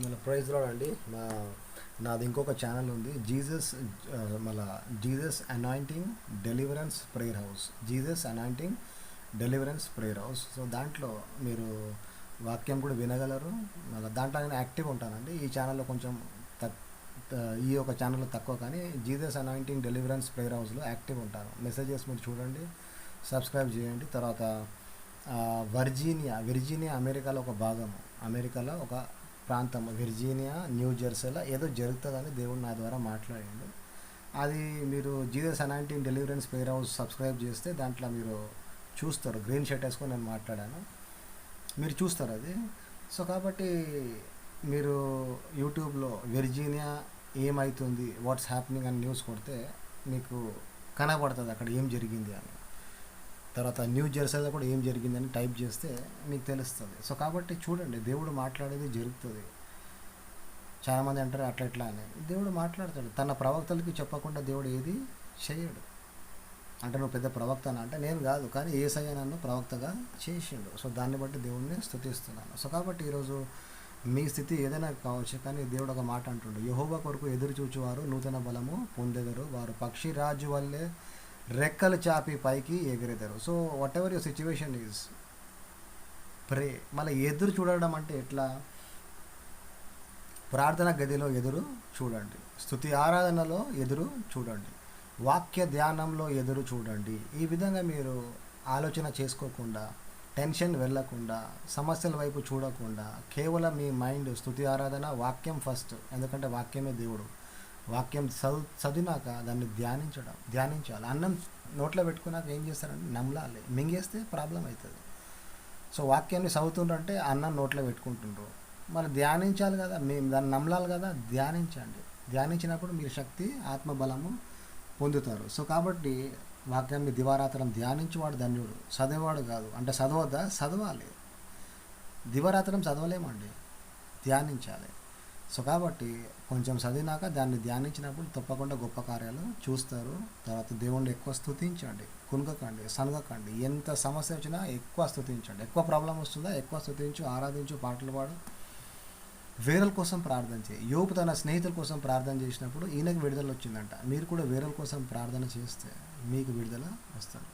మళ్ళీ praise lord అండి. నాది ఇంకొక ఛానల్ ఉంది, జీసస్ మళ్ళా Jesus anointing deliverance prayer house. Jesus anointing deliverance prayer house. So దాంట్లో మీరు వాక్యం కూడా వినగలరు. మళ్ళీ దాంట్లో నేను యాక్టివ్ ఉంటానండి. ఈ ఛానల్లో కొంచెం తక్ ఈ ఒక ఛానల్లో తక్కువ, కానీ జీసస్ అనాయింటింగ్ డెలివరెన్స్ ప్రేయర్ హౌస్లో యాక్టివ్ ఉంటాను. మెసేజెస్ మీరు చూడండి, సబ్స్క్రైబ్ చేయండి. తర్వాత విర్జీనియా అమెరికాలో ఒక భాగం, అమెరికాలో ఒక ప్రాంతం విర్జీనియా, న్యూ జెర్సీలో ఏదో జరుగుతుందని దేవుడు నా ద్వారా మాట్లాడిండు. అది మీరు Jesus anointing deliverance prayer house subscribe చేస్తే దాంట్లో మీరు చూస్తారు. గ్రీన్ షర్ట్ వేసుకొని నేను మాట్లాడాను, మీరు చూస్తారు అది. సో కాబట్టి మీరు యూట్యూబ్లో విర్జీనియా ఏమవుతుంది, వాట్స్ హ్యాపెనింగ్ అని న్యూస్ కొడితే మీకు కనబడుతుంది అక్కడ ఏం జరిగింది అని. తర్వాత న్యూ జెర్సీలో కూడా ఏం జరిగిందని టైప్ చేస్తే మీకు తెలుస్తుంది. సో కాబట్టి చూడండి, దేవుడు మాట్లాడేది జరుగుతుంది. చాలామంది అంటారు అట్లా ఎట్లా అని. దేవుడు మాట్లాడతాడు. తన ప్రవక్తలకి చెప్పకుండా దేవుడు ఏది చేయడు. అంటే నువ్వు పెద్ద ప్రవక్తనా అంటే నేను కాదు, కానీ యేసయ్య నన్ను ప్రవక్తగా చేసిండు. సో దాన్ని బట్టి దేవుడిని స్తుతిస్తున్నాను. సో కాబట్టి ఈరోజు మీ స్థితి ఏదైనా కావచ్చు, కానీ దేవుడు ఒక మాట అంటుండు, యెహోవా కొరకు ఎదురు చూచువారు నూతన బలము పొందెదరు, వారు పక్షి రాజు వల్లే రెక్కలు చాపి పైకి ఎగిరెదరు. So whatever your situation is, pray. మళ్ళీ ఎదురు చూడడం అంటే ఎట్లా? ప్రార్థన గదిలో ఎదురు చూడండి, స్తుతి ఆరాధనలో ఎదురు చూడండి, వాక్య ధ్యానంలో ఎదురు చూడండి. ఈ విధంగా మీరు ఆలోచన చేసుకోకుండా, టెన్షన్ వెళ్ళకుండా, సమస్యల వైపు చూడకుండా, కేవలం మీ మైండ్ స్తుతి ఆరాధన, వాక్యం ఫస్ట్. ఎందుకంటే వాక్యమే దేవుడు. వాక్యం చదివినాక దాన్ని ధ్యానించాలి. అన్నం నోట్లో పెట్టుకున్నాక ఏం చేస్తారంటే నమలాలి. మింగేస్తే ప్రాబ్లం అవుతుంది. సో వాక్యాన్ని చదువుతుండ్రంటే అన్నం నోట్లో పెట్టుకుంటుండ్రు, మరి ధ్యానించాలి కదా, మేము దాన్ని నమలాలి కదా. ధ్యానించండి. ధ్యానించినప్పుడు మీరు శక్తి, ఆత్మబలము పొందుతారు. సో కాబట్టి వాక్యాన్ని దివారాత్రం ధ్యానించేవాడు ధన్యుడు. చదివేవాడు కాదు. అంటే చదవద్దా? చదవాలి. దివారాత్రం చదవలేమండి, ధ్యానించాలి. సో కాబట్టి కొంచెం చదివినాక దాన్ని ధ్యానించినప్పుడు తప్పకుండా గొప్ప కార్యాలు చూస్తారు. తర్వాత దేవుణ్ణి ఎక్కువ స్తుతించండి, కునుకకండి, సనగకండి. ఎంత సమస్య వచ్చినా ఎక్కువ స్తుతించండి. ఎక్కువ ప్రాబ్లం వస్తుందా, ఎక్కువ స్తుతించు, ఆరాధించు, పాటలు పాడు, వేరల కోసం ప్రార్థన చేయి. యోబు తన స్నేహితుల కోసం ప్రార్థన చేసినప్పుడు ఈయనకు విడుదల వచ్చిందంట. మీరు కూడా వేరల కోసం ప్రార్థన చేస్తే మీకు విడుదల వస్తుంది.